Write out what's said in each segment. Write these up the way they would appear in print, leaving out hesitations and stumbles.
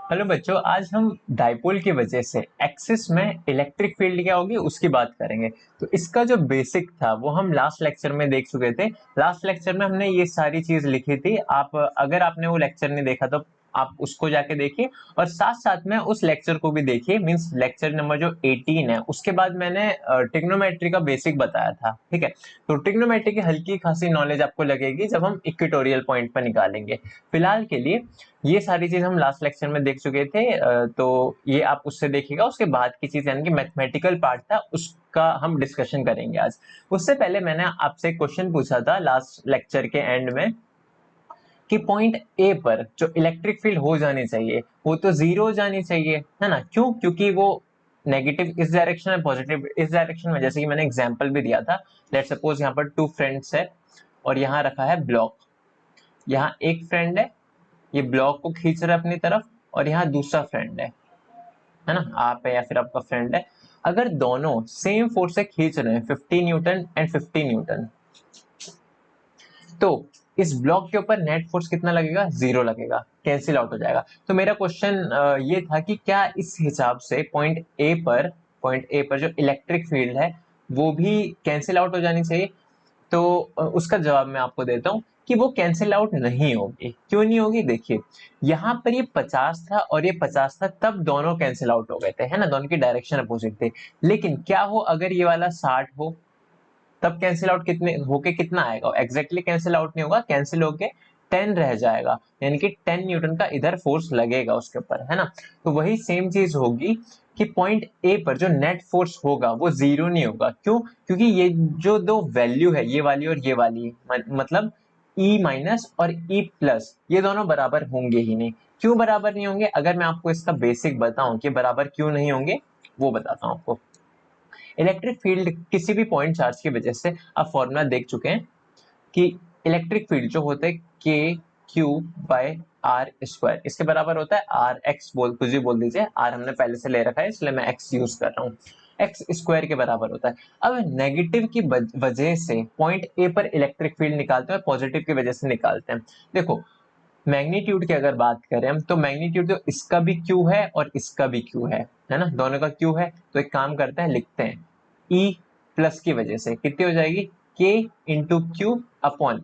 Hello बच्चों, आज हम डाइपोल की वजह से एक्सिस में इलेक्ट्रिक फील्ड क्या होगी उसकी बात करेंगे। तो इसका जो बेसिक था वो हम लास्ट लेक्चर में देख चुके थे। लास्ट लेक्चर में हमने ये सारी चीज लिखी थी। आप अगर आपने वो लेक्चर नहीं देखा तो आप उसको जाके देखिए और साथ साथ में उस लेक्चर को भी देखिए। मींस लेक्चर नंबर जो 18 है उसके बाद मैंने ट्रिग्नोमेट्री का बेसिक बताया था। ठीक है, तो ट्रिग्नोमेट्री की हल्की खासी नॉलेज आपको लगेगी जब हम इक्वेटोरियल पॉइंट पर निकालेंगे। फिलहाल के लिए ये सारी चीज हम लास्ट लेक्चर में देख चुके थे। तो ये आप उससे देखिएगा। उसके बाद की चीज यानी कि मैथमेटिकल पार्ट था उसका हम डिस्कशन करेंगे आज। उससे पहले मैंने आपसे क्वेश्चन पूछा था लास्ट लेक्चर के एंड में कि पॉइंट ए पर जो इलेक्ट्रिक फील्ड हो जानी चाहिए वो तो जीरो हो जानी चाहिए, है ना। क्यों? क्योंकि वो नेगेटिव इस डायरेक्शन में, पॉजिटिव इस डायरेक्शन में। जैसे कि मैंने एग्जांपल भी दिया था। लेट्स सपोज यहाँ पर टू फ्रेंड्स है और यहाँ रखा है ब्लॉक। यहाँ एक फ्रेंड है, ये ब्लॉक को खींच रहा है अपनी तरफ, और यहाँ दूसरा फ्रेंड है ना, आप है या फिर आपका फ्रेंड है। अगर दोनों सेम फोर्स से खींच रहे हैं 50 न्यूटन एंड 50 न्यूटन, तो इस ब्लॉक के ऊपर नेट फोर्स कितना लगेगा? जीरो लगेगा, कैंसिल आउट हो जाएगा। तो मेरा क्वेश्चन ये था कि क्या इस हिसाब से पॉइंट ए पर जो इलेक्ट्रिक फील्ड है वो भी कैंसिल आउट हो जानी चाहिए? तो उसका जवाब मैं आपको देता हूं कि वो कैंसिल आउट नहीं होगी। क्यों नहीं होगी? देखिए, यहाँ पर ये 50 था और ये 50 था, तब दोनों कैंसिल आउट हो गए थे, है ना। दोनों की डायरेक्शन अपोजिट थी। लेकिन क्या हो अगर ये वाला 60 हो, तब कैंसिल आउट कितने होके कितना आएगा? एग्जैक्टली कैंसिल आउट नहीं होगा, कैंसिल होके 10 रह जाएगा, यानी कि 10 न्यूटन का इधर फोर्स लगेगा उसके ऊपर, है ना। तो वही सेम चीज होगी कि पॉइंट ए पर जो नेट फोर्स होगा वो जीरो नहीं होगा। क्यों? क्योंकि ये जो दो वैल्यू है, ये वाली और ये वाली, मतलब ई माइनस और ई प्लस, ये दोनों बराबर होंगे ही नहीं। क्यों बराबर नहीं होंगे? अगर मैं आपको इसका बेसिक बताऊं कि बराबर क्यों नहीं होंगे, वो बताता हूं आपको। इलेक्ट्रिक फील्ड किसी भी पॉइंट चार्ज की वजह से, आप फॉर्मूला देख चुके हैं कि इलेक्ट्रिक फील्ड जो होता है के क्यू बाय आर स्क्वायर, इसके बराबर होता है आर एक्स, बोल कुछ भी बोल दीजिए, आर हमने पहले से ले रखा है इसलिए मैं एक्स यूज कर रहा हूँ। एक्स स्क्वायर के बराबर होता है। अब नेगेटिव की वजह से पॉइंट ए पर इलेक्ट्रिक फील्ड निकालते हैं, पॉजिटिव की वजह से निकालते हैं। देखो, मैग्नीट्यूड की अगर बात करें हम, तो मैग्नीट्यूड तो इसका भी क्यू है और इसका भी क्यू है ना, दोनों का क्यू है। तो एक काम करते हैं, लिखते हैं ई प्लस की वजह से कितनी हो जाएगी? के इंटू क्यू अपॉन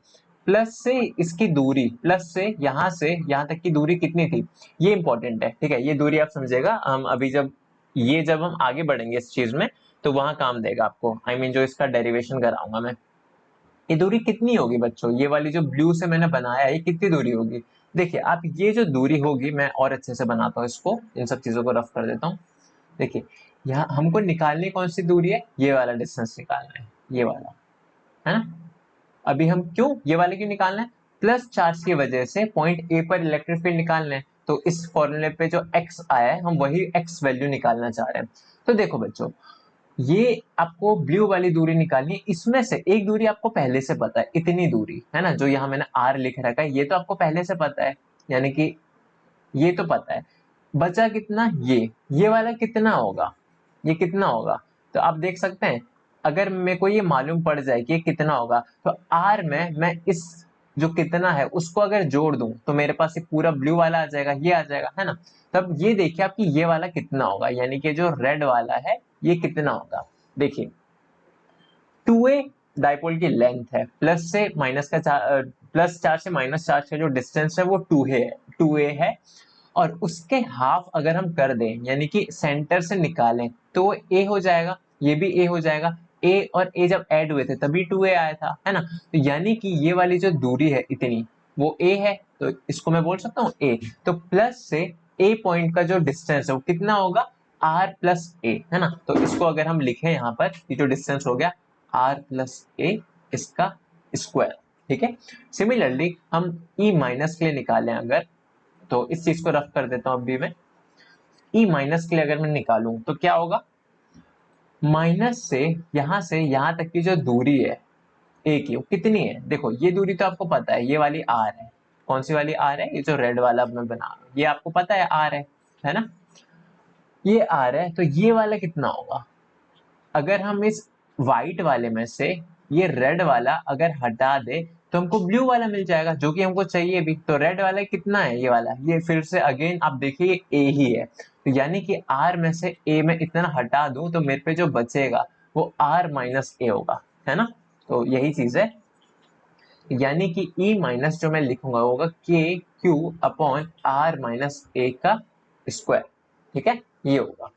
प्लस से इसकी दूरी, प्लस से यहां तक की दूरी कितनी थी, ये इंपॉर्टेंट है। ठीक है, ये दूरी आप समझेगा हम अभी जब हम आगे बढ़ेंगे इस चीज में तो वहां काम देगा आपको। आई मीन जो इसका डेरिवेशन कराऊंगा मैं। ये दूरी कितनी होगी बच्चों? ये वाली जो ब्लू से मैंने बनाया है, ये कितनी दूरी होगी? देखिए, आप ये जो दूरी होगी, मैं और अच्छे से बनाता हूँ इसको, इन सब चीजों को रफ कर देता हूँ। देखिए, यहाँ हमको निकालनी कौन सी दूरी है? ये वाला डिस्टेंस निकालना है, ये वाला, है ना। अभी हम क्यों ये वाले क्यों निकालना है? प्लस चार्ज की वजह से पॉइंट ए पर इलेक्ट्रिक फील्ड निकालना है। तो इस फॉर्मूले पे जो एक्स आया है, हम वही एक्स वैल्यू निकालना चाह रहे हैं। तो देखो बच्चों, ये आपको ब्लू वाली दूरी निकालनी है। इसमें से एक दूरी आपको पहले से पता है, इतनी दूरी, है ना, जो यहाँ मैंने आर लिख रखा है, ये तो आपको पहले से पता है, यानी कि ये तो पता है। बचा कितना? ये वाला कितना होगा? ये कितना होगा? तो आप देख सकते हैं, अगर मेरे को ये मालूम पड़ जाए कि ये कितना होगा, तो आर में मैं इस जो कितना है उसको अगर जोड़ दूं तो मेरे पास ये पूरा ब्लू वाला आ जाएगा, ये आ जाएगा, है ना। तब ये देखिए आपकी ये वाला कितना होगा, यानी कि जो रेड वाला है ये कितना होगा। देखिए, 2a डाइपोल की लेंथ है, प्लस चार्ज से माइनस चार्ज का जो डिस्टेंस है वो 2a है। और उसके हाफ अगर हम कर दें, यानी कि सेंटर से निकालें, तो वो a हो जाएगा, ये भी a हो जाएगा। a और a जब ऐड हुए थे तभी 2a आया था, है ना। तो यानी कि ये वाली जो दूरी है इतनी, वो a है, तो इसको मैं बोल सकता हूँ a। तो प्लस से a पॉइंट का जो डिस्टेंस है वो कितना होगा? r प्लस a, है ना। तो इसको अगर हम लिखें यहाँ पर, ये जो डिस्टेंस हो गया r प्लस a, इसका स्क्वायर। ठीक है, सिमिलरली हम e माइनस के लिए निकालें अगर, तो इस चीज को रफ कर देता हूं अभी मैं। ई माइनस के लिए अगर मैं निकालूं तो क्या होगा? माइनस से यहां तक की जो दूरी है ए की, वो कितनी है? देखो, ये दूरी तो आपको पता है, ये वाली आर है। कौन सी वाली आर है? ये जो रेड वाला मैं बना रहा हूं, ये आपको पता है आर है ना। ये आर है, तो ये वाला कितना होगा? अगर हम इस व्हाइट वाले में से ये रेड वाला अगर हटा दे, तो हमको ब्लू वाला मिल जाएगा जो कि हमको चाहिए भी। तो रेड वाला कितना है, ये वाला, ये फिर से अगेन आप देखिए ए ही है। तो यानी कि आर में से ए में इतना हटा दूं तो मेरे पे जो बचेगा वो आर माइनस ए होगा, है ना। तो यही चीज है, यानी कि ई माइनस जो मैं लिखूंगा होगा के क्यू अपॉन आर माइनस ए का स्क्वायर, ठीक है, ये होगा।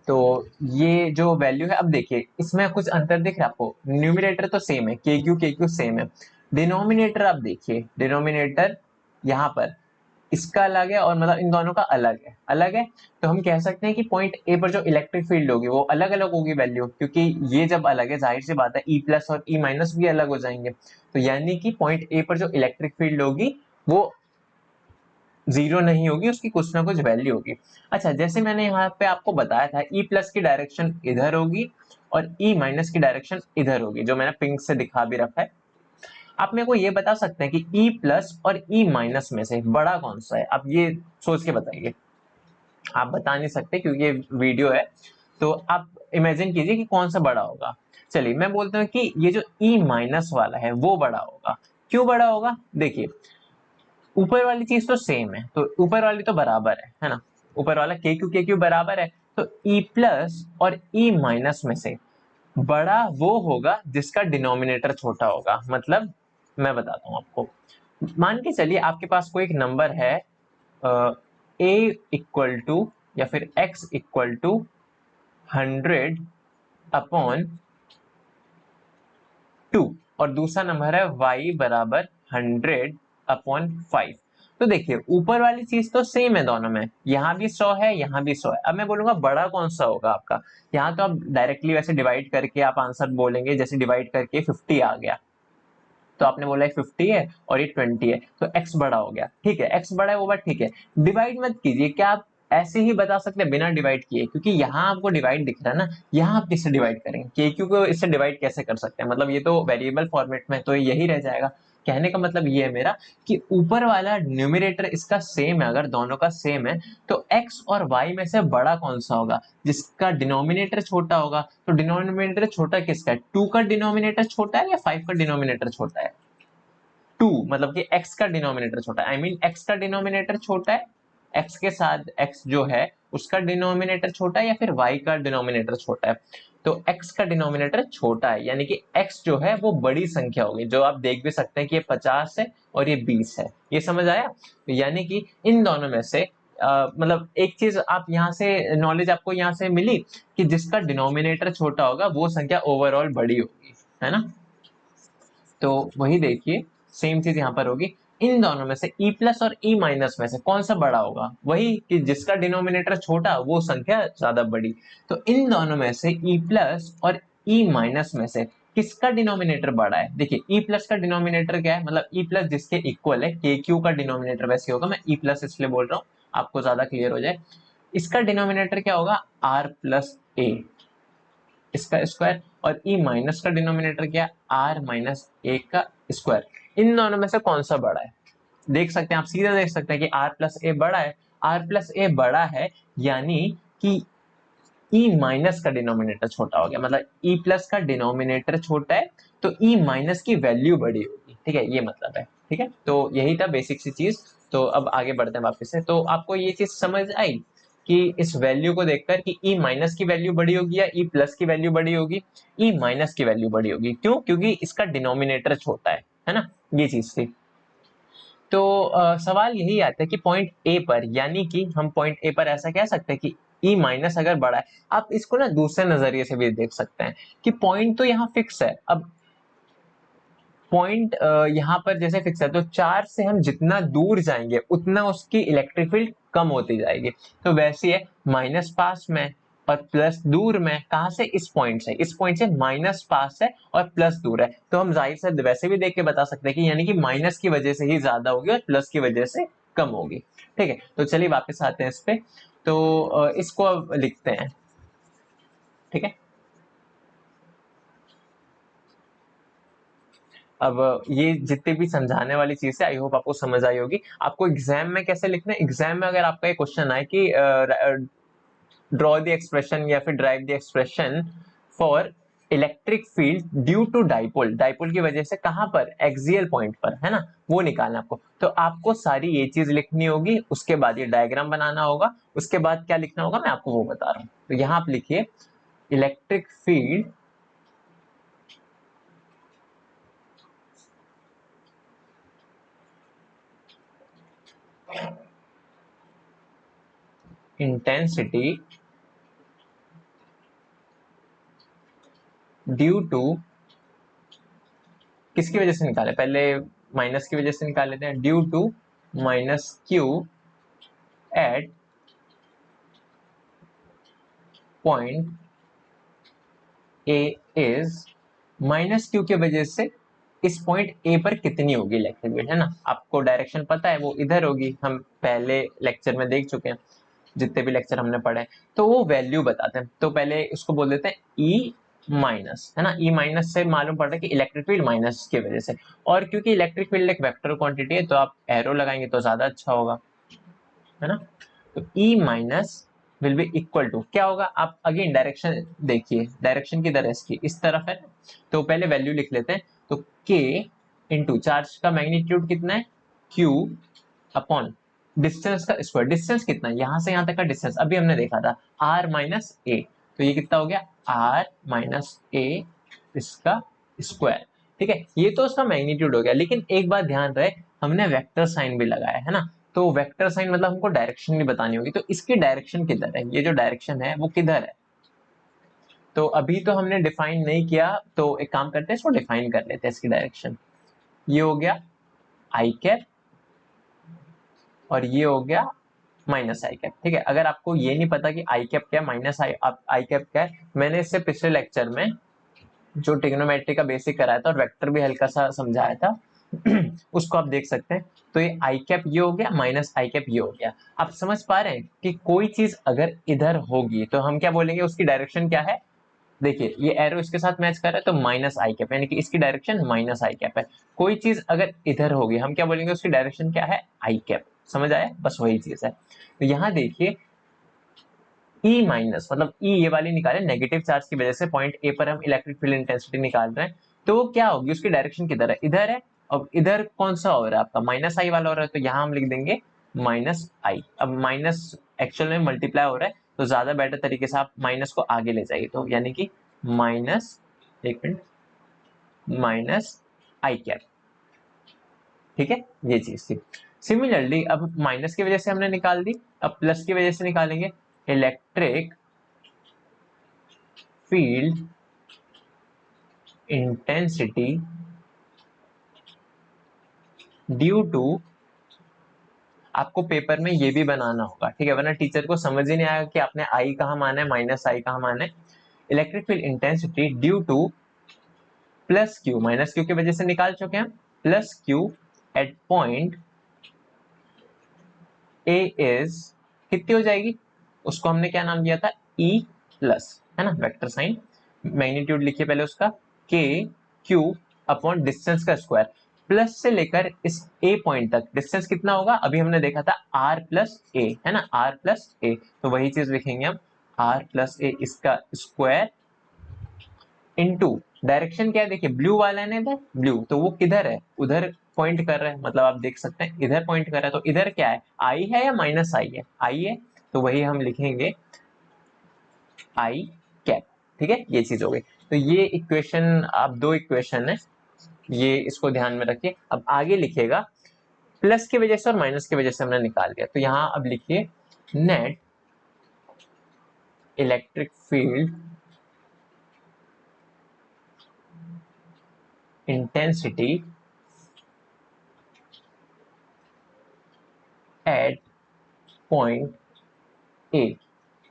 तो ये जो वैल्यू है, अब देखिए इसमें कुछ अंतर दिख रहा है आपको, न्यूमिनेटर तो सेम है, के क्यू सेम है, डिनोमिनेटर आप देखिए, डिनोमिनेटर यहाँ पर इसका अलग है और मतलब इन दोनों का अलग है। तो हम कह सकते हैं कि पॉइंट ए पर जो इलेक्ट्रिक फील्ड होगी वो अलग अलग होगी वैल्यू, क्योंकि ये जब अलग है जाहिर सी बात है ई प्लस और ई माइनस भी अलग हो जाएंगे। तो यानी कि पॉइंट ए पर जो इलेक्ट्रिक फील्ड होगी वो जीरो नहीं होगी, उसकी कुछ ना कुछ वैल्यू होगी। अच्छा, जैसे मैंने यहाँ पे आपको बताया था ई प्लस की डायरेक्शन इधर होगी और ई माइनस की डायरेक्शन इधर होगी, जो मैंने पिंक से दिखा भी रखा है। आप मेरे को ये बता सकते हैं कि ई प्लस और ई माइनस में से बड़ा कौन सा है, आप ये सोच के बताइए। आप बता नहीं सकते क्योंकि ये वीडियो है, तो आप इमेजिन कीजिए कि कौन सा बड़ा होगा। चलिए मैं बोलता हूँ कि ये जो ई माइनस वाला है वो बड़ा होगा। क्यों बड़ा होगा, देखिए ऊपर वाली चीज तो सेम है, तो ऊपर वाली तो बराबर है ना, ऊपर वाला के क्यू बराबर है। तो ई प्लस और ई माइनस में से बड़ा वो होगा जिसका डिनोमिनेटर छोटा होगा। मतलब मैं बताता हूं आपको, मान के चलिए आपके पास कोई एक नंबर है ए इक्वल टू या फिर एक्स इक्वल टू 100 अपॉन 2 और दूसरा नंबर है y बराबर 100 अपॉन 5। तो देखिए ऊपर वाली चीज तो सेम है दोनों में, यहाँ भी 100 है यहाँ भी 100 है। अब मैं बोलूंगा बड़ा कौन सा होगा आपका, यहाँ तो आप डायरेक्टली वैसे डिवाइड करके आप आंसर बोलेंगे, जैसे डिवाइड करके 50 आ गया, तो आपने बोला 50 है और ये 20 है, तो x बड़ा हो गया, ठीक है, x बड़ा है वो बात ठीक है। डिवाइड मत कीजिए, क्या आप ऐसे ही बता सकते हैं बिना डिवाइड किए, क्योंकि यहाँ आपको डिवाइड दिख रहा है ना, यहाँ आप किससे डिवाइड करेंगे, के क्यू को इससे डिवाइड कैसे कर सकते हैं, मतलब ये तो वेरिएबल फॉर्मेट में, तो यही रह जाएगा। कहने का मतलब ये है मेरा कि ऊपर वाला न्यूमरेटर इसका सेम है, अगर दोनों का सेम है तो x और y में से बड़ा कौन सा होगा, जिसका डिनोमिनेटर छोटा होगा। तो डिनोमिनेटर छोटा किसका है, 2 का डिनोमिनेटर छोटा है या 5 का डिनोमिनेटर छोटा है, 2 मतलब कि x का डिनोमिनेटर छोटा है, आई मीन x का डिनोमिनेटर छोटा है, x के साथ x जो है उसका डिनोमिनेटर छोटा है या फिर y का डिनोमिनेटर छोटा है। तो x का डिनोमिनेटर छोटा है, यानी कि x जो है वो बड़ी संख्या होगी, जो आप देख भी सकते हैं कि ये 50 है और ये 20 है। ये समझ आया, तो यानी कि इन दोनों में से मतलब एक चीज आप यहाँ से नॉलेज आपको यहाँ से मिली कि जिसका डिनोमिनेटर छोटा होगा वो संख्या ओवरऑल बड़ी होगी, है ना। तो वही देखिए सेम चीज यहाँ पर होगी, इन दोनों में से ई प्लस और ई माइनस में से कौन सा बड़ा होगा, वही कि जिसका डिनोमिनेटर छोटा वो संख्या ज्यादा बड़ी। तो इन दोनों में से ई प्लस और ई माइनस में से किसका डिनोमिनेटर बड़ा है, देखिए ई प्लस का डिनोमिनेटर क्या है, मतलब ई प्लस जिसके इक्वल है, के क्यू का डिनोमिनेटर वैसे होगा, मैं ई प्लस इसलिए बोल रहा हूँ आपको ज्यादा क्लियर हो जाए। इसका डिनोमिनेटर क्या होगा, आर प्लस ए, इसका स्क्वायर, और ई माइनस का डिनोमिनेटर क्या, आर माइनस ए का स्क्वायर। इन दोनों में से कौन सा बड़ा है, देख सकते हैं आप, सीधा देख सकते हैं कि आर प्लस ए बड़ा है, आर प्लस ए बड़ा है, यानी कि ई माइनस का डिनोमिनेटर छोटा हो गया, मतलब ई प्लस का डिनोमिनेटर छोटा है तो ई माइनस की वैल्यू बड़ी होगी, ठीक है, ये मतलब है, ठीक है। तो यही था बेसिक सी चीज। तो अब आगे बढ़ते हैं वापस से, तो आपको ये चीज समझ आई कि इस वैल्यू को देखकर कि ई माइनस की वैल्यू बड़ी होगी या ई प्लस की वैल्यू बड़ी होगी, ई माइनस की वैल्यू बड़ी होगी, क्यों, क्योंकि इसका डिनोमिनेटर छोटा है ना, ये चीज थी। तो सवाल यही आता है कि पॉइंट ए पर, यानी कि हम पॉइंट ए पर ऐसा कह सकते हैं कि ई माइनस अगर बड़ा है, आप इसको ना दूसरे नजरिए से भी देख सकते हैं कि पॉइंट तो यहाँ फिक्स है, अब पॉइंट यहाँ पर जैसे फिक्स है तो चार से हम जितना दूर जाएंगे उतना उसकी इलेक्ट्रिक फील्ड कम होती जाएगी। तो वैसे है माइनस पास में और प्लस दूर में, कहां से, इस पॉइंट से माइनस पास है और प्लस दूर है, तो हम जाहिर से वैसे भी देख के बता सकते हैं कि यानी कि माइनस की वजह से ही ज्यादा होगी और प्लस की वजह से कम होगी, ठीक है। तो चलिए वापस आते हैं इस पे, तो इसको अब लिखते हैं, ठीक है। अब ये जितने भी समझाने वाली चीज है आई होप आपको समझ आई होगी। आपको एग्जाम में कैसे लिखना है, एग्जाम में अगर आपका ये क्वेश्चन आए कि ड्रॉ द एक्सप्रेशन या फिर drive the expression for electric field due to dipole, dipole की वजह से कहां पर, एक्सियल पॉइंट पर, है ना, वो निकालना आपको। तो आपको सारी ये चीज लिखनी होगी, उसके बाद ये डायग्राम बनाना होगा, उसके बाद क्या लिखना होगा मैं आपको वो बता रहा हूं। तो यहां आप लिखिए electric field intensity due to, किसकी वजह से निकाले, पहले माइनस की वजह से निकाल लेते हैं, due to minus q at point a is, minus q की वजह से इस पॉइंट ए पर कितनी होगी इलेक्ट्रिक फील्ड, है ना। आपको डायरेक्शन पता है, वो इधर होगी, हम पहले लेक्चर में देख चुके हैं, जितने भी लेक्चर हमने पढ़े। तो वो वैल्यू बताते हैं, तो पहले उसको बोल देते हैं ई माइनस, है ना। ई माइनस से मालूम पड़ रहा है कि इलेक्ट्रिक फील्ड माइनस की वजह से, और क्योंकि इलेक्ट्रिक फील्ड एक वेक्टर क्वांटिटी है तो आप एरो लगाएंगे तो ज्यादा अच्छा होगा, है ना। तो E minus will be equal to क्या होगा, आप अगेन डायरेक्शन देखिए, डायरेक्शन किधर है इसकी, इस तरफ है, तो पहले वैल्यू लिख लेते हैं। तो के इंटू चार्ज का मैग्नीट्यूड कितना है, क्यू अपॉन डिस्टेंस का स्क्वायर, डिस्टेंस कितना है यहां से यहां तक का डिस्टेंस अभी हमने देखा था आर माइनस ए, तो ये कितना हो गया आर माइनस ए इसका स्क्वायर, ठीक है। ये तो उसका मैग्नीट्यूड हो गया, लेकिन एक बात ध्यान रहे, हमने वेक्टर साइन भी लगाया है ना, तो वेक्टर साइन मतलब हमको डायरेक्शन भी बतानी होगी, तो इसकी डायरेक्शन किधर है, ये जो डायरेक्शन है वो किधर है, तो अभी तो हमने डिफाइन नहीं किया, तो एक काम करते हैं इसको डिफाइन कर लेते हैं, इसकी डायरेक्शन ये हो गया आई कैप और ये हो गया माइनस आई कैप, ठीक है। अगर आपको ये नहीं पता कि आई कैप क्या है, माइनस आई कैप क्या है, मैंने इससे पिछले लेक्चर में जो ट्रिग्नोमेट्री का बेसिक कराया था और वेक्टर भी हल्का सा समझाया था उसको आप देख सकते हैं। तो ये आई कैप ये हो गया, माइनस आई कैप ये हो गया। आप समझ पा रहे हैं कि कोई चीज अगर इधर होगी तो हम क्या बोलेंगे, उसकी डायरेक्शन क्या है, देखिए ये एरो इसके साथ मैच कर रहा है तो माइनस आई कैप, यानी कि इसकी डायरेक्शन माइनस आई कैप है। कोई चीज अगर इधर होगी हम क्या बोलेंगे, उसकी डायरेक्शन क्या है, आई कैप। समझ आया, बस वही चीज है। तो यहाँ देखिए ई माइनस मतलब ई ये वाली निकाले, नेगेटिव चार्ज की वजह से पॉइंट ए पर हम इलेक्ट्रिक फील्ड इंटेंसिटी निकाल रहे हैं, तो वो क्या होगी, उसकी डायरेक्शन किधर है, इधर है। अब इधर कौन सा हो रहा है आपका, माइनस आई वाला हो रहा है, तो यहाँ हम लिख देंगे माइनस आई। अब माइनस एक्चुअल में मल्टीप्लाई हो रहा है, तो ज्यादा बेटर तरीके से आप माइनस को आगे ले जाइए, तो यानी कि माइनस, एक मिनट, माइनस आई कैप, ठीक है, ये चीज थी। सिमिलरली अब माइनस की वजह से हमने निकाल दी, अब प्लस की वजह से निकालेंगे, electric field intensity due to, आपको पेपर में ये भी बनाना होगा, ठीक है, वरना टीचर को समझ ही नहीं आएगा कि आपने आई कहाँ माना है, माइनस आई कहाँ माना है। Electric field intensity due to plus q, minus q की वजह से निकाल चुके हैं, plus q at point a is, कितनी हो जाएगी, उसको हमने क्या नाम दिया था, ई प्लस, है ना, वेक्टर साइन, मैग्नीट्यूड लिखिए पहले उसका, के क्यू अपॉन डिस्टेंस का स्क्वायर, प्लस से लेकर इस ए पॉइंट तक डिस्टेंस कितना होगा, अभी हमने देखा था आर प्लस ए, है ना, आर प्लस ए, तो वही चीज लिखेंगे हम, आर प्लस ए इसका स्क्वायर इनटू डायरेक्शन क्या है, देखिए ब्लू वाला है ना इधर, ब्लू तो वो किधर है, उधर पॉइंट कर रहा है, मतलब आप देख सकते हैं इधर पॉइंट कर रहा है, तो इधर क्या है, आई है या माइनस आई है, आई है, तो वही हम लिखेंगे आई कैप, ठीक है, ये चीज हो गई। तो ये इक्वेशन, आप दो इक्वेशन है, ये इसको ध्यान में रखिए। अब आगे लिखिएगा, प्लस की वजह से और माइनस की वजह से हमने निकाल दिया, तो यहां अब लिखिए net electric field intensity at point A,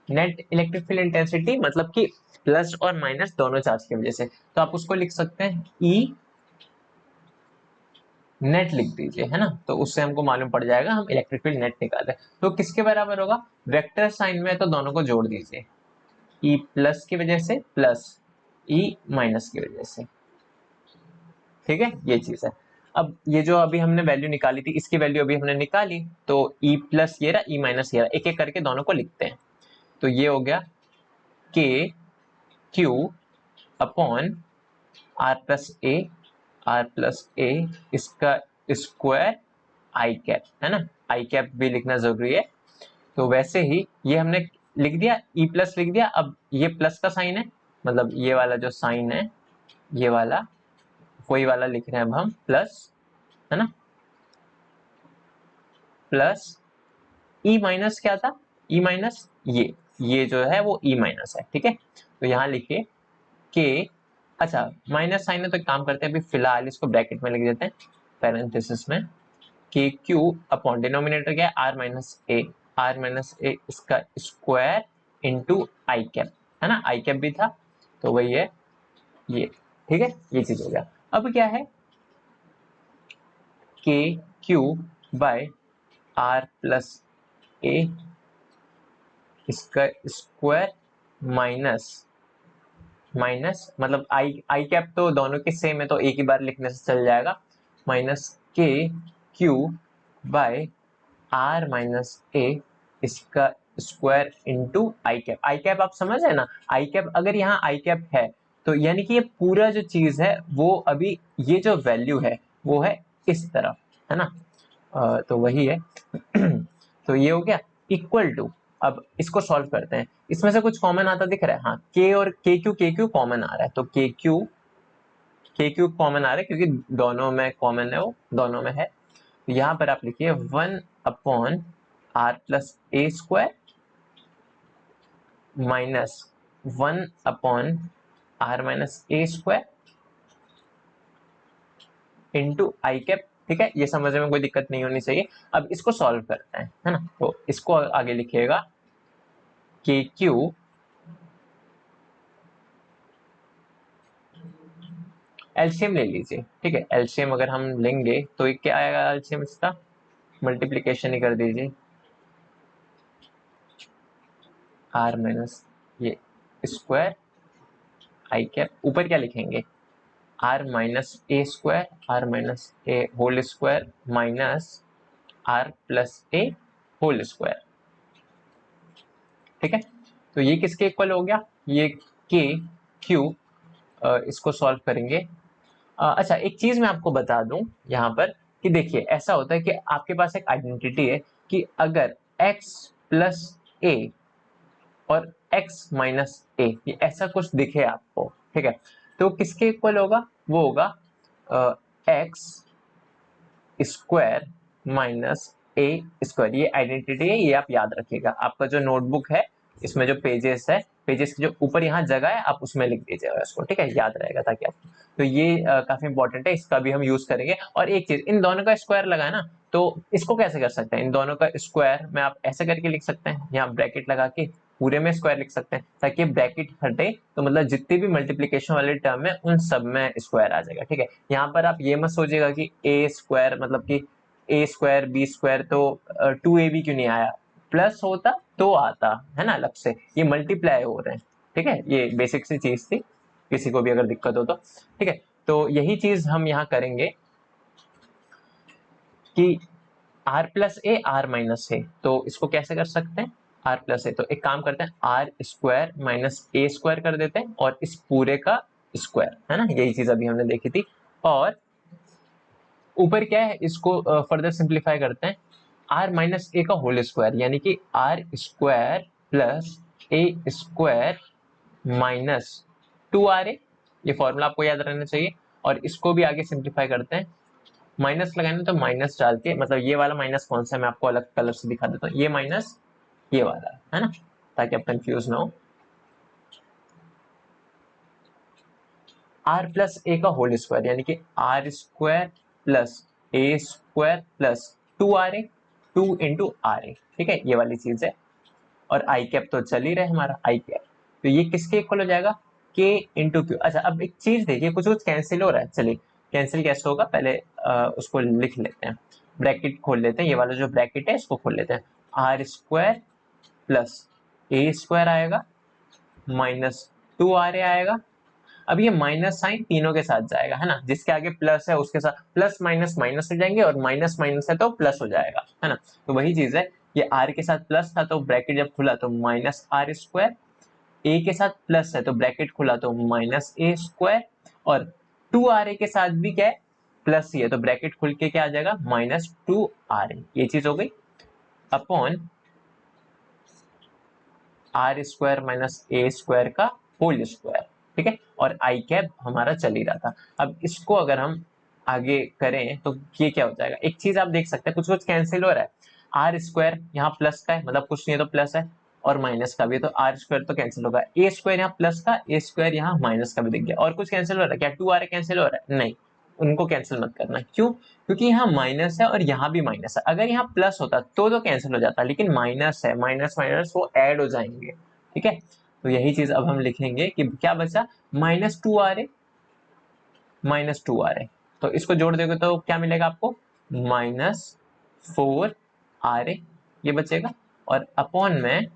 net electric field intensity मतलब कि प्लस और माइनस दोनों चार्ज की वजह से, तो आप उसको लिख सकते हैं ई नेट लिख दीजिए, है ना, तो उससे हमको मालूम पड़ जाएगा हम इलेक्ट्रिक फील्ड नेट निकाल रहे हैं। तो किसके बराबर होगा, वेक्टर साइन में तो दोनों को जोड़ दीजिए, ई प्लस की वजह से प्लस ई माइनस की वजह से, ठीक है, ये चीज है। अब ये जो अभी हमने वैल्यू निकाली थी, इसकी वैल्यू अभी हमने निकाली, तो ई प्लस ये रहा, ई माइनस ये रहा, एक एक करके दोनों को लिखते हैं। तो ये हो गया के क्यू अपॉन आर प्लस ए इसका स्क्वायर आई कैप, है ना, आई कैप भी लिखना जरूरी है। तो वैसे ही ये हमने लिख दिया, ई प्लस लिख दिया। अब ये प्लस का साइन है, मतलब ये वाला जो साइन है ये वाला, वही वाला लिख रहे हैं अब हम, प्लस, है ना, प्लस ई माइनस क्या था, ई माइनस ये जो है वो ई माइनस है, ठीक है। तो यहाँ लिखिए के, अच्छा माइनस साइन है तो एक काम करते हैं, अभी फिलहाल इसको ब्रैकेट में लिख देते हैं पैरेंथेसिस में, के क्यू अपॉन डिनोमिनेटर क्या है आर माइनस ए इसका स्क्वायर इंटू आई कैप, है ना, आई कैप भी था तो वही है ये, ठीक है, ये चीज हो गया। अब क्या है के क्यू बाय आर प्लस ए इसका स्क्वायर माइनस मतलब आई कैप तो दोनों के सेम है तो एक ही बार लिखने से चल जाएगा, माइनस के क्यू बाय आर माइनस ए इसका स्क्वायर इंटू आई कैप आप समझ है ना, आई कैप अगर यहाँ आई कैप है तो यानी कि ये पूरा जो चीज है वो अभी ये जो वैल्यू है वो है इस तरफ, है ना, तो वही है। तो ये हो गया इक्वल टू, अब इसको सॉल्व करते हैं, इसमें से कुछ कॉमन आता दिख रहा है, हाँ के और के क्यू कॉमन आ रहा है, तो के क्यू कॉमन आ रहा है क्योंकि दोनों में कॉमन है, वो दोनों में है। तो यहाँ पर आप लिखिए 1 upon r plus A square minus 1 upon r minus A square into i cap, ठीक है, ये समझने में कोई दिक्कत नहीं होनी चाहिए। अब इसको सॉल्व करते हैं, है ना, तो इसको आगे लिखिएगा के क्यू एलसीएम ले लीजिए, ठीक है, एलसीएम अगर हम लेंगे तो क्या आएगा एलसीएम इसका, मल्टीप्लीकेशन ही कर दीजिए, आर माइनस ये स्क्वायर आई कैप, ऊपर क्या लिखेंगे r minus A square, r minus a whole square minus r plus a whole square, ठीक है। तो ये किसके इक्वल हो गया, ये के क्यू, इसको सॉल्व करेंगे। अच्छा एक चीज मैं आपको बता दूं यहाँ पर कि देखिए ऐसा होता है कि आपके पास एक आइडेंटिटी है कि अगर x प्लस ए और x माइनस ए ये ऐसा कुछ दिखे आपको, ठीक है, तो किसके इक्वल होगा, वो होगा x स्क्वायर माइनस ए स्क्वायर, ये आइडेंटिटी है, ये आप याद रखिएगा। आपका जो नोटबुक है इसमें जो पेजेस है, पेजेस के जो ऊपर यहाँ जगह है आप उसमें लिख दीजिएगा इसको, ठीक है, याद रहेगा ताकि आप, तो ये काफी इंपॉर्टेंट है, इसका भी हम यूज करेंगे। और एक चीज, इन दोनों का स्क्वायर लगा है ना, तो इसको कैसे कर सकते हैं, इन दोनों का स्क्वायर में आप ऐसे करके लिख सकते हैं, यहाँ ब्रैकेट लगा के पूरे में स्क्वायर लिख सकते हैं ताकि ब्रैकेट हटे तो मतलब जितनी भी मल्टीप्लीकेशन वाले टर्म है उन सब में स्क्वायर आ जाएगा, ठीक है। यहाँ पर आप ये मत सोचिएगा कि ए स्क्वायर मतलब कि ए स्क्वायर बी स्क्वायर तो 2ab क्यों नहीं आया, प्लस होता तो आता, है ना, अलग से, ये मल्टीप्लाई हो रहे हैं, ठीक है, ये बेसिक सी चीज थी, किसी को भी अगर दिक्कत हो तो, ठीक है। तो यही चीज हम यहाँ करेंगे कि R plus A R minus A, तो इसको कैसे कर सकते हैं आर प्लस ए, तो एक काम करते हैं आर स्क्वायर माइनस ए स्क्वायर कर देते हैं और इस पूरे का स्क्वायर, है ना, यही चीज अभी हमने देखी थी। और ऊपर क्या है इसको फर्दर सिंप्लीफाई करते हैं, आर माइनस ए का होल स्क्वायर यानी कि are square plus A square minus 2ra, ये फॉर्मूला आपको याद रहना चाहिए। और इसको भी आगे सिंप्लीफाई करते हैं, माइनस लगाने तो माइनस डाल के, मतलब ये वाला माइनस कौन सा है मैं आपको अलग कलर से दिखा देता हूँ, ये माइनस ये वाला है ना, ताकि आप कंफ्यूज ना हो, आर प्लस ए का होल स्क्वायर यानी कि are square plus A square plus 2ra, 2 into R A, ठीक है, ये वाली चीज है। और आई कैप तो चल ही रहा है हमारा आई कैप, तो ये किसके इक्वल हो जाएगा के इंटू क्यू। अच्छा अब एक चीज देखिए, कुछ कुछ कैंसिल हो रहा है, चलिए कैंसिल कैसे होगा पहले उसको लिख लेते हैं, ब्रैकेट खोल लेते हैं, ये वाला जो ब्रैकेट है इसको खोल लेते हैं, आर स्क्वायर प्लस ए स्क्वायर आएगा माइनस 2ra आएगा। अब ये माइनस साइन तीनों के साथ जाएगा, है ना, जिसके आगे प्लस है उसके साथ प्लस माइनस माइनस हो जाएंगे और माइनस माइनस है तो प्लस हो जाएगा, है ना, तो वही चीज है, ये आर के साथ प्लस था तो ब्रैकेट जब खुला तो माइनस आर स्क्वायर ए के साथ प्लस है तो ब्रैकेट खुला तो माइनस ए स्क्वायर, और 2 आर ए के साथ भी क्या है, प्लस ही है तो ब्रैकेट खुल के क्या आ जाएगा, -2 आर ए। ये चीज हो गई upon are square minus A square का होल स्क्वायर। ठीक है, और आई कैप हमारा चल ही रहा था। अब इसको अगर हम आगे करें तो ये क्या हो जाएगा, एक चीज आप देख सकते हैं कुछ कुछ कैंसिल हो रहा है। आर स्क्वायर यहाँ प्लस का है, मतलब कुछ नहीं है तो प्लस है, और माइनस का भी है तो आर स्क्वायर तो कैंसिल होगा। ए स्क्वायर यहाँ प्लस का, ए स्क्वायर यहाँ माइनस का भी दिख गया। और कुछ कैंसिल हो रहा है क्या, 2 आर कैंसिल हो रहा है, नहीं, उनको कैंसिल मत करना। क्यों, क्योंकि यहाँ माइनस है और यहाँ भी माइनस है। अगर यहाँ प्लस होता तो कैंसिल हो जाता, लेकिन माइनस है, माइनस माइनस वो ऐड हो जाएंगे। ठीक है, तो यही चीज अब हम लिखेंगे कि क्या बचा, -2 आर ए, -2 आर ए। तो इसको जोड़ दोगे तो क्या मिलेगा आपको, -4 आर ए ये बचेगा, और अपॉन में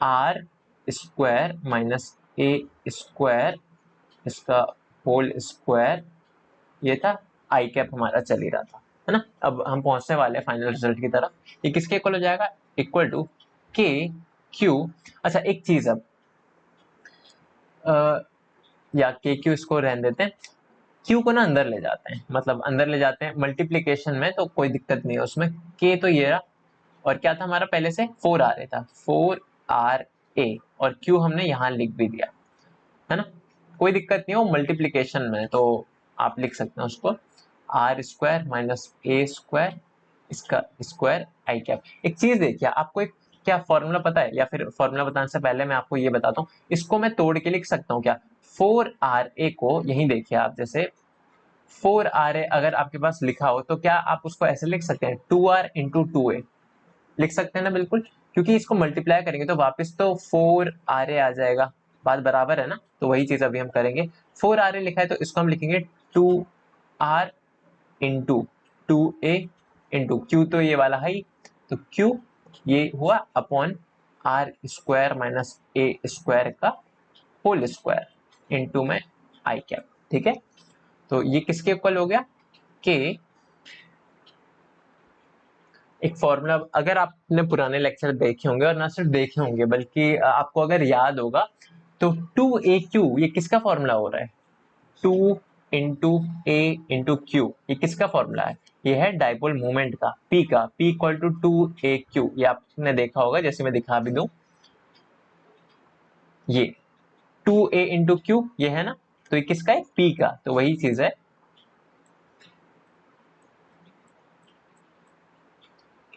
आर स्क्वायर माइनस ए स्क्वायर इसका होल स्क्वायर, ये था आई कैप हमारा चल ही रहा था, है ना। अब हम पहुंचने वाले हैं फाइनल रिजल्ट की तरफ। ये किसके इक्वल हो जाएगा, इक्वल टू के क्यू। अच्छा एक चीज अब या के क्यू इसको रहने देते हैं, क्यू को ना अंदर ले जाते हैं, मतलब अंदर ले जाते हैं मल्टीप्लीकेशन में तो कोई दिक्कत नहीं है उसमें। के तो ये रहा, और क्या था हमारा पहले से 4 आर ए था, 4 आर ए, और क्यू हमने यहाँ लिख भी दिया, है ना। कोई दिक्कत नहीं हो मल्टीप्लीकेशन में तो आप लिख सकते हैं उसको, आर स्क्वायर माइनस ए स्क्वायर इसका स्क्वायर आई कैप। एक चीज देखिए, आपको एक क्या फॉर्मूला पता है, या फिर फॉर्मूला बताने से पहले मैं आपको ये बताता हूँ, इसको मैं तोड़ के लिख सकता हूँ क्या, 4 आर ए को यही देखिए आप, जैसे 4 आर ए अगर आपके पास लिखा हो तो क्या आप उसको ऐसे लिख सकते हैं, 2 आर इंटू 2 ए लिख सकते हैं ना, बिल्कुल, क्योंकि इसको मल्टीप्लाई करेंगे तो वापस तो 4 आर ए आ जाएगा, बात बराबर है ना। तो वही चीज अभी हम करेंगे, 4 आर ए लिखा है तो इसको हम लिखेंगे 2 r into 2 a into q, तो ये वाला है, तो क्यू ये हुआ upon are square minus A square का होल स्क्वायर इंटू में आई कैप। ठीक है, तो ये किसके इक्वल हो गया, के। एक फॉर्मूला अगर आपने पुराने लेक्चर देखे होंगे, और ना सिर्फ देखे होंगे बल्कि आपको अगर याद होगा, तो 2 a क्यू ये किसका फॉर्मूला हो रहा है, 2 इंटू a इंटू क्यू, ये किसका फॉर्मूला है, ये है डाइपोल मोमेंट का, P का, P equal to 2 a q, ये आपने देखा होगा, जैसे मैं दिखा भी दूं, ये 2 a इंटू क्यू ये है ना, तो ये किसका है, P का, तो वही चीज है।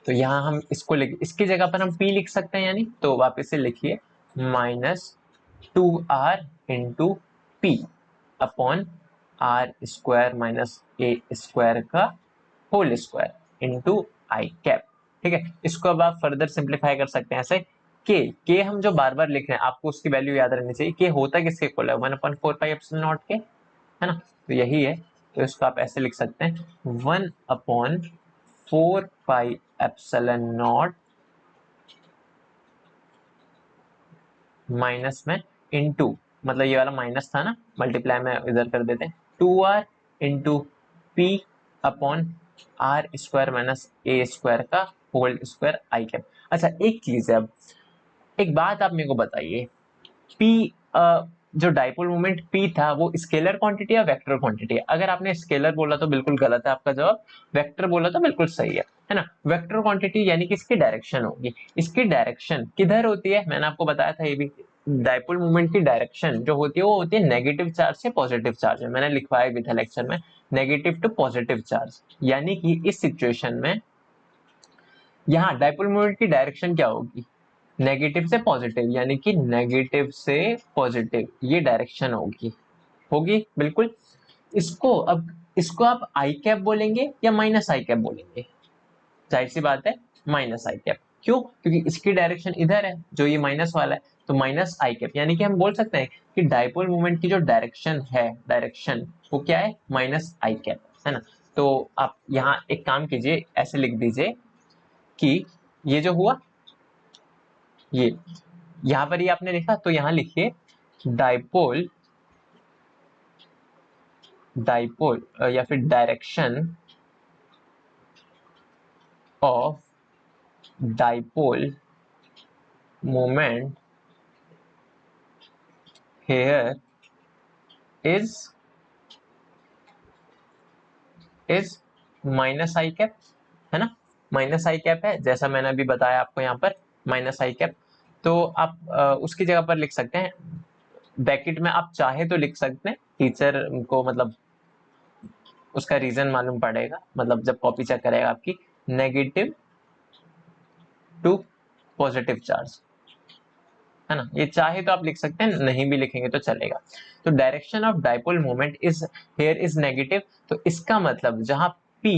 तो यहाँ हम इसको लिख, इसकी जगह पर हम P लिख सकते हैं, यानी तो वापस से लिखिए -2 r into P upon are square minus A square का whole square into i cap. ठीक है, इसको अब आप फर्दर सिंप्लीफाई कर सकते हैं ऐसे, के हम जो बार बार लिख रहे हैं आपको उसकी वैल्यू याद रहनी चाहिए, के होता किसके इक्वल है, 1/4 पाई एप्सिलॉन नॉट के, है ना, तो यही है। तो इसको आप ऐसे लिख सकते हैं, 1/4 पाई एप्सिलॉन नॉट माइनस में इनटू, मतलब ये वाला माइनस था ना, मल्टीप्लाई में इधर कर देते हैं, 2 r into P upon are square minus A square का होल स्क्वायर आई कैप। अच्छा एक चीज है, अब एक बात आप मेरे को बताइए, P जो डाइपोल मोमेंट P था वो स्केलर क्वांटिटी या वेक्टर क्वांटिटी है। अगर आपने स्केलर बोला तो बिल्कुल गलत है आपका जवाब, वेक्टर बोला तो बिल्कुल सही है ना। वेक्टर क्वांटिटी यानी कि इसकी डायरेक्शन होगी, इसकी डायरेक्शन किधर होती है, मैंने आपको बताया था ये भी, डाइपोल मोमेंट की डायरेक्शन जो होती है वो होती है नेगेटिव चार्ज से पॉजिटिव चार्ज में, मैंने लिखवाया भी था लेक्चर में, नेगेटिव टू पॉजिटिव चार्ज। यानी कि इस सिचुएशन में यहाँ डाइपोल मोमेंट की डायरेक्शन क्या होगी, नेगेटिव से पॉजिटिव, यानी कि नेगेटिव से पॉजिटिव ये डायरेक्शन होगी, होगी बिल्कुल। इसको अब इसको आप आई कैप बोलेंगे या माइनस आई कैप बोलेंगे, जाहिर सी बात है माइनस आई कैप। क्यों, क्योंकि इसकी डायरेक्शन इधर है जो ये माइनस वाला है, तो माइनस आई कैप, यानी कि हम बोल सकते हैं कि डाइपोल मोमेंट की जो डायरेक्शन है, डायरेक्शन वो क्या है, माइनस आई कैप, है ना। तो आप यहाँ एक काम कीजिए, ऐसे लिख दीजिए कि ये जो हुआ, ये यहाँ पर ही आपने लिखा तो यहाँ लिखिए डाइपोल, डाइपोल या फिर direction of dipole moment here is minus I cap, है ना, माइनस आई कैप है, जैसा मैंने अभी बताया आपको यहाँ पर माइनस आई कैप। तो आप उसकी जगह पर लिख सकते हैं, ब्रैकेट में आप चाहे तो लिख सकते हैं, टीचर को मतलब उसका रीजन मालूम पड़ेगा, मतलब जब कॉपी चेक करेगा आपकी, नेगेटिव टू पॉजिटिव चार्ज, है ना, ये चाहे तो आप लिख सकते हैं, नहीं भी लिखेंगे तो चलेगा। तो direction of dipole moment is here is negative, तो इसका मतलब जहां P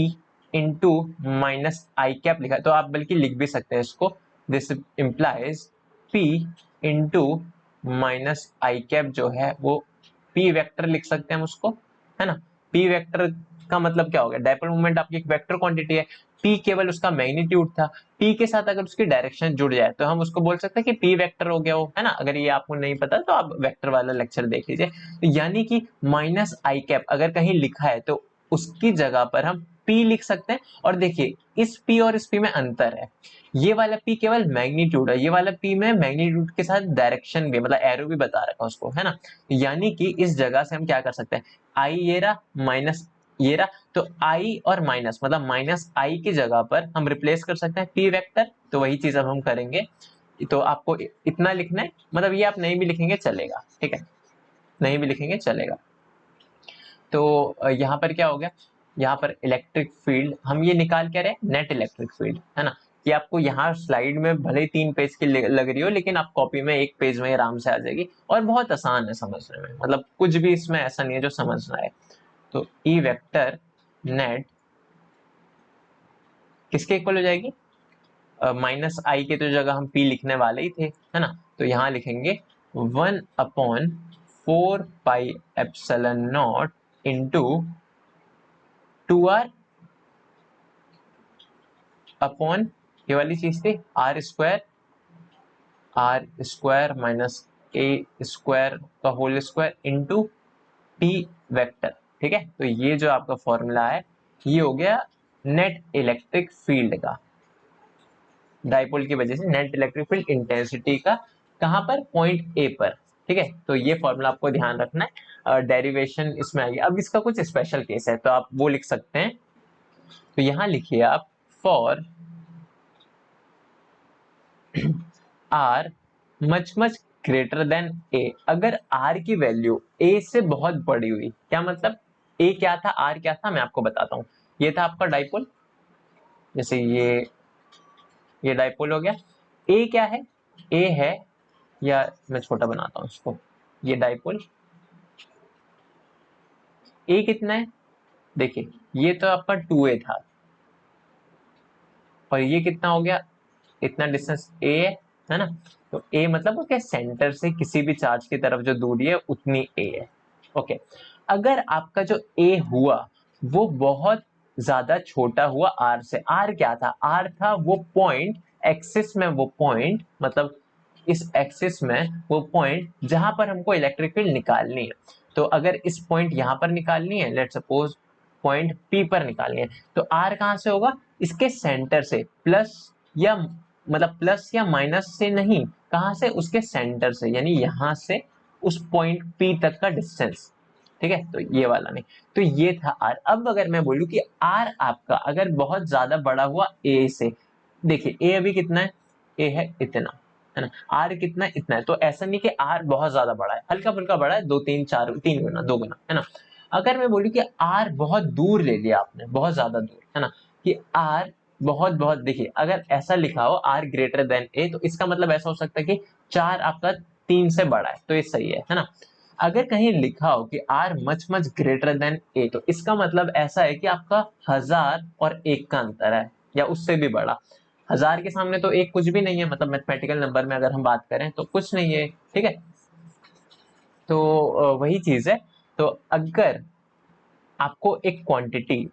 इंटू माइनस आई कैप लिखा है, तो आप बल्कि लिख भी सकते हैं इसको, this implies P into minus I cap जो है वो P वेक्टर लिख सकते हैं हम उसको, है ना। P वेक्टर का मतलब क्या हो गया, डाइपोल मोमेंट आपकी एक वेक्टर क्वांटिटी है, P केवल उसका मैग्नीट्यूड था, P के साथ अगर उसकी डायरेक्शन जुड़ जाए तो हम उसको बोल सकते हैं कि P वेक्टर हो गया हो, है ना। अगर ये आपको नहीं पता तो आप वेक्टर वाला लेक्चर देख लीजिए। तो यानी कि माइनस आई कैप अगर कहीं लिखा है तो उसकी जगह पर हम P लिख सकते हैं। और देखिए इस P और इस P में अंतर है, ये वाला P केवल मैग्नीट्यूड है, ये वाला P में मैग्नीट्यूड के साथ डायरेक्शन भी मतलब एरो भी बता रखा है उसको, है ना। यानी कि इस जगह से हम क्या कर सकते हैं, आई ये रहा माइनस ये रहा, तो i और माइनस मतलब माइनस आई की जगह पर हम रिप्लेस कर सकते हैं p वेक्टर, तो वही चीज अब हम करेंगे। तो आपको इतना लिखना है, मतलब ये आप नहीं भी लिखेंगे चलेगा, ठीक है, नहीं भी लिखेंगे चलेगा। तो यहाँ पर क्या हो गया, यहाँ पर इलेक्ट्रिक फील्ड हम ये निकाल के रहे नेट इलेक्ट्रिक फील्ड, है ना। कि आपको यहाँ स्लाइड में भले ही 3 पेज की लग रही हो, लेकिन आप कॉपी में 1 पेज में आराम से आ जाएगी, और बहुत आसान है समझने में, मतलब कुछ भी इसमें ऐसा नहीं है जो समझना है। तो ई वेक्टर नेट किसके इक्वल हो जाएगी, माइनस आई के तो जगह हम पी लिखने वाले ही थे, है ना। तो यहां लिखेंगे 1/4 pi epsilon nought into 2r upon ये वाली चीज थी आर स्क्वायर माइनस ए स्क्वायर का whole square into T vector, ठीक है। तो ये जो आपका फॉर्मूला है ये हो गया नेट इलेक्ट्रिक फील्ड का, डाइपोल की वजह से नेट इलेक्ट्रिक फील्ड इंटेंसिटी का, कहां पर, पॉइंट ए पर, ठीक है। तो ये फॉर्मूला आपको ध्यान रखना है, डेरिवेशन इसमें आएगी। अब इसका कुछ स्पेशल केस है तो आप वो लिख सकते हैं, तो यहां लिखिए आप for R much much greater than A, अगर आर की वैल्यू ए से बहुत बड़ी हुई, क्या मतलब, ए क्या था आर क्या था मैं आपको बताता हूं। ये था आपका डाइपोल, जैसे ये डाइपोल हो गया, ए क्या है, ए है, या मैं छोटा बनाता हूं इसको, ये डाइपोल, ए कितना है, देखिए ये तो आपका 2a था, और ये कितना हो गया, इतना डिस्टेंस a है ना। तो a मतलब उसके सेंटर से किसी भी चार्ज की तरफ जो दूरी है उतनी a है, ओके। अगर आपका जो a हुआ वो बहुत ज्यादा छोटा हुआ r से, r क्या था, r था वो पॉइंट एक्सिस में, वो पॉइंट मतलब इस एक्सिस में वो पॉइंट जहां पर हमको इलेक्ट्रिक फील्ड निकालनी है। तो अगर इस पॉइंट यहां पर निकालनी है, लेट सपोज पॉइंट P पर निकालनी है, तो R कहां से होगा, इसके सेंटर से, प्लस या मतलब प्लस या माइनस से नहीं, कहां से, उसके सेंटर से, यानी यहां से उस पॉइंट P तक का डिस्टेंस, ठीक है। तो ये वाला नहीं, तो ये था R। अब अगर मैं बोलूं कि R आपका अगर बहुत ज्यादा बड़ा हुआ A से, देखिए A अभी कितना है, A है इतना, है ना, R कितना है, इतना है, तो ऐसा नहीं कि R बहुत ज्यादा बड़ा है, हल्का फुल्का बड़ा है, 2 3 4 3 गुना 2 गुना, है ना। अगर मैं बोलूं कि R बहुत दूर ले लिया आपने, बहुत ज्यादा दूर, है ना, कि R बहुत बहुत, देखिए अगर ऐसा लिखा हो R ग्रेटर देन A, तो इसका मतलब ऐसा हो सकता है कि 4 आपका 3 से बड़ा है, तो ये सही है ना। अगर कहीं लिखा हो कि R much much greater then A, तो इसका मतलब ऐसा है कि आपका 1000 और 1 का अंतर है, या उससे भी बड़ा। 1000 के सामने तो 1 कुछ भी नहीं है, मतलब मैथमेटिकल नंबर में अगर हम बात करें तो कुछ नहीं है, ठीक है। तो वही चीज है। तो अगर आपको एक क्वांटिटी,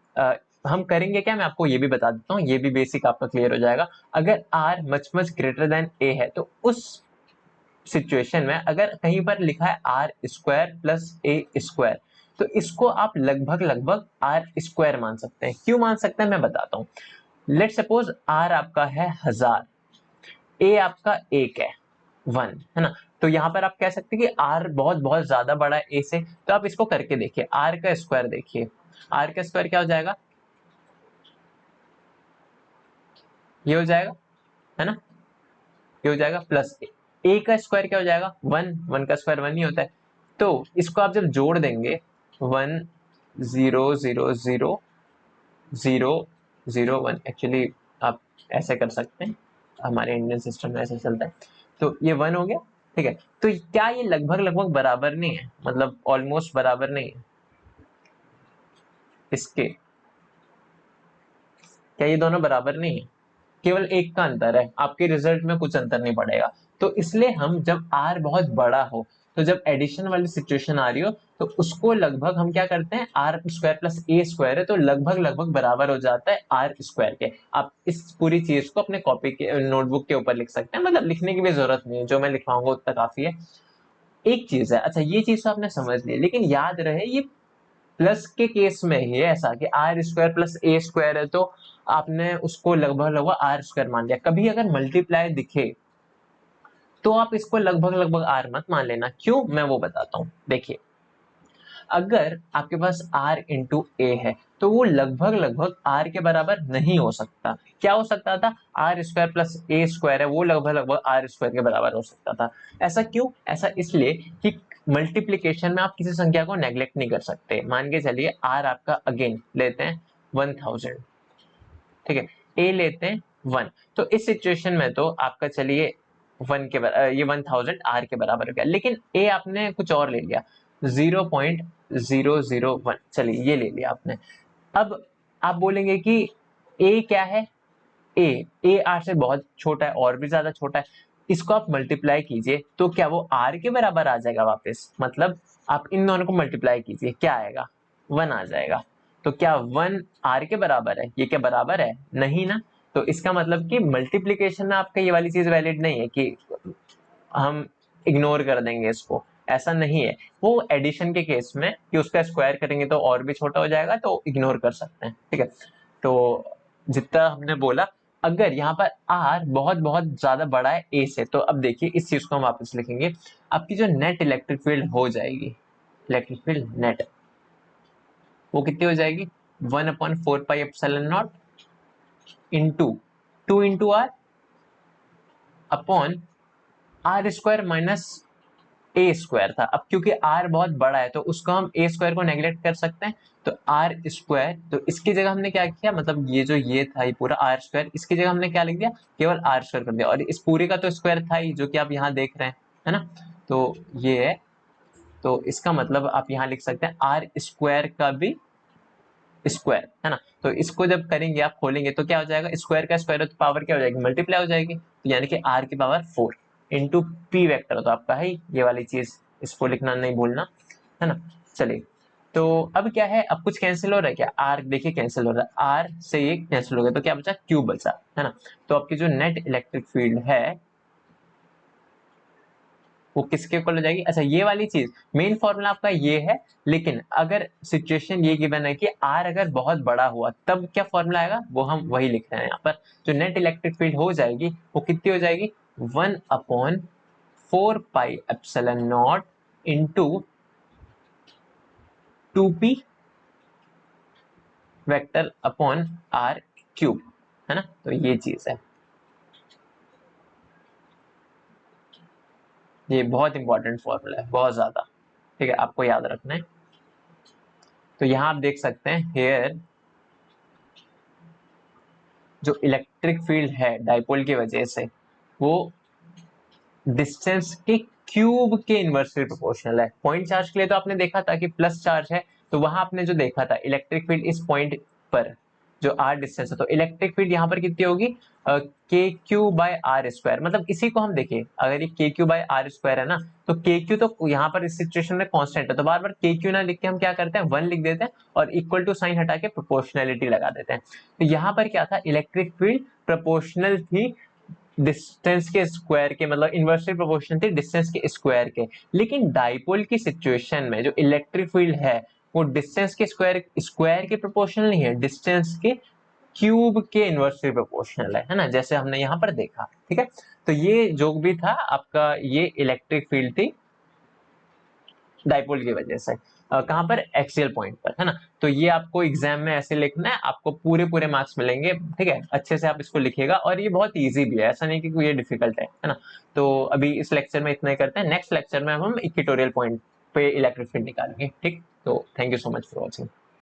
हम करेंगे क्या, मैं आपको ये भी बता देता हूँ, ये भी बेसिक आपका क्लियर हो जाएगा। अगर R much much greater then A है, तो उस सिचुएशन में अगर कहीं पर लिखा है R² प्लस A², तो इसको आप लगभग लगभग R² मान सकते हैं। क्यों मान सकते हैं मैं बताता हूँ। लेट सपोज R आपका है 1000, A आपका 1 है, 1 है ना, तो यहाँ पर आप कह सकते हैं कि r बहुत बहुत ज्यादा बड़ा है a से, तो आप इसको करके देखिए, r का स्क्वायर देखिए, r का स्क्वायर क्या हो जाएगा, ये हो जाएगा, है ना, ये हो जाएगा प्लस a का स्क्वायर क्या हो जाएगा, 1 का स्क्वायर 1 ही होता है, तो इसको आप जब जोड़ देंगे 1 0 0 0 0 0 1, एक्चुअली आप ऐसे कर सकते हैं, हमारे इंडियन सिस्टम में ऐसे चलता है, तो ये 1 हो गया, ठीक है। तो क्या ये लगभग लगभग बराबर नहीं है, मतलब ऑलमोस्ट बराबर नहीं है इसके, क्या ये दोनों बराबर नहीं है, केवल एक का अंतर है, आपके रिजल्ट में कुछ अंतर नहीं पड़ेगा। तो इसलिए हम जब r बहुत बड़ा हो, तो जब एडिशन वाली सिचुएशन आ रही हो, तो उसको लगभग हम क्या करते हैं, आर स्क्वायर प्लस ए स्क्वायर है तो लगभग लगभग बराबर हो जाता है आर स्क्वायर के। आप इस पूरी चीज को अपने कॉपी के नोटबुक के ऊपर लिख सकते हैं, मतलब लिखने की भी जरूरत नहीं है, जो मैं लिखवाऊंगा उतना काफी है। एक चीज है, अच्छा ये चीज तो आपने समझ ली, लेकिन याद रहे ये प्लस के केस में ही है ऐसा कि are square plus A square है, तो आपने उसको लगभग लगभग आर स्क्वायर मान लिया। कभी अगर मल्टीप्लाई दिखे तो आप इसको लगभग लगभग आर मत मान लेना, क्यों, मैं वो बताता हूं। देखिए, अगर आपके पास r इंटू ए है तो वो लगभग लगभग r के बराबर नहीं हो सकता। क्या हो सकता था, आर स्क्वायर प्लस ए स्क्वायर है, वो लगभग लगभग आर स्क्वायर के बराबर हो सकता था। ऐसा क्यों, ऐसा इसलिए कि मल्टीप्लीकेशन में आप किसी संख्या को नेग्लेक्ट नहीं कर सकते। मान के चलिए r आपका अगेन लेते हैं 1000, ठीक है, a लेते हैं 1, तो इस सिचुएशन में तो आपका चलिए 1 के ये 1000 r के बराबर हो गया, लेकिन a आपने कुछ और ले लिया 0.001, चलिए ये ले लिया आपने। अब आप बोलेंगे कि a क्या है, a r से बहुत छोटा है, और भी ज्यादा छोटा है, इसको आप मल्टीप्लाई कीजिए तो क्या वो r के बराबर आ जाएगा वापस, मतलब आप इन दोनों को मल्टीप्लाई कीजिए, क्या आएगा, 1 आ जाएगा। तो क्या 1 r के बराबर है, ये क्या बराबर है, नहीं ना। तो इसका मतलब कि मल्टीप्लीकेशन में आपका ये वाली चीज वैलिड नहीं है कि हम इग्नोर कर देंगे इसको, ऐसा नहीं है। वो एडिशन के केस में कि उसका स्क्वायर करेंगे तो और भी छोटा हो जाएगा, तो इग्नोर कर सकते हैं, ठीक है। तो जितना हमने बोला, अगर यहाँ पर r बहुत बहुत ज्यादा बड़ा है a से, तो अब देखिए इस चीज को हम वापस लिखेंगे, आपकी जो नेट इलेक्ट्रिक फील्ड हो जाएगी, इलेक्ट्रिक फील्ड नेट, वो कितनी हो जाएगी, 1/4πε0 into 2 into R upon are square minus A square था। अब क्योंकि r बहुत बड़ा है तो उसको हम a स्क्वायर को नेग्लेक्ट कर सकते हैं, तो आर स्क्वायर, तो इसकी जगह हमने क्या किया, मतलब ये जो ये था ये पूरा आर स्क्वायर, इसकी जगह हमने क्या लिख दिया, केवल आर स्क्वायर कर दिया, और इस पूरे का तो स्क्वायर था ही जो कि आप यहाँ देख रहे हैं, है ना। तो ये है, तो इसका मतलब आप यहाँ लिख सकते हैं आर स्क्वायर का भी स्क्वायर, है ना। तो इसको जब करेंगे आप खोलेंगे तो क्या हो जाएगा, स्क्वायर का स्क्वायर, तो पावर क्या हो जाएगी, मल्टीप्लाई हो जाएगी, तो यानी कि r की पावर 4 इंटू पी वैक्टर, तो आपका है ये वाली चीज, इसको लिखना नहीं भूलना, है ना। चलिए, तो अब क्या है, अब कुछ कैंसिल हो रहा है क्या, r देखिए कैंसिल हो रहा है, r से ये कैंसिल हो गया, तो क्या बचा, q बचा, है ना। तो आपकी जो नेट इलेक्ट्रिक फील्ड है वो किसके इक्वल हो जाएगी, अच्छा ये वाली चीज, मेन फॉर्मूला आपका ये है, लेकिन अगर सिचुएशन ये गिवन है कि r अगर बहुत बड़ा हुआ तब क्या फॉर्मूला आएगा, वो हम वही लिख रहे हैं यहाँ पर। जो नेट इलेक्ट्रिक फील्ड हो जाएगी वो कितनी हो जाएगी, 1/4πε0 into 2p vector upon r cube, है ना। तो ये चीज है, ये बहुत इंपॉर्टेंट फॉर्मूला है, बहुत ज्यादा, ठीक है, आपको याद रखना है। तो यहाँ आप देख सकते हैं हेयर जो इलेक्ट्रिक फील्ड है डाइपोल की वजह से, वो डिस्टेंस के क्यूब के इनवर्सली प्रोपोर्शनल है। पॉइंट चार्ज के लिए तो आपने देखा था कि प्लस चार्ज है, तो वहां आपने जो देखा था इलेक्ट्रिक फील्ड इस पॉइंट पर जो आर डिस्टेंस है, तो इलेक्ट्रिक फील्ड यहाँ पर कितनी होगी, के क्यू बाय आर स्क्वायर, मतलब इसी को हम देखें, अगर ये के क्यू बाय आर स्क्वायर है ना, तो के क्यू तो यहाँ पर इस सिचुएशन में कांस्टेंट है, तो बार बार के क्यू ना लिख के हम क्या करते हैं, 1 लिख देते हैं और इक्वल टू साइन हटा के प्रोपोर्शनैलिटी लगा देते हैं। तो यहाँ पर क्या था, इलेक्ट्रिक फील्ड प्रोपोर्शनल थी डिस्टेंस के स्क्वायर के, मतलब इनवर्सली प्रोपोर्शनल थी डिस्टेंस के स्क्वायर के। लेकिन डाइपोल की सिचुएशन में जो इलेक्ट्रिक फील्ड है वो डिस्टेंस के स्क्वायर के प्रोपोर्शनल नहीं है, डिस्टेंस के क्यूब के इन्वर्सली प्रोपोर्शनल है ना, जैसे हमने यहाँ पर देखा। ठीक है, तो ये जो भी था आपका, ये इलेक्ट्रिक फील्ड थी डाइपोल की वजह से। कहां पर, एक्सियल पॉइंट पर, है ना। तो ये आपको एग्जाम में ऐसे लिखना है, आपको पूरे पूरे मार्क्स मिलेंगे। ठीक है, अच्छे से आप इसको लिखिएगा, और ये बहुत इजी भी है, ऐसा नहीं कि ये डिफिकल्ट है ना। तो अभी इस लेक्चर में इतना ही करते हैं, नेक्स्ट लेक्चर में हम इक्वेटोरियल पॉइंट पे इलेक्ट्रिक फील्ड निकालेंगे। ठीक, तो thank you so much for watching.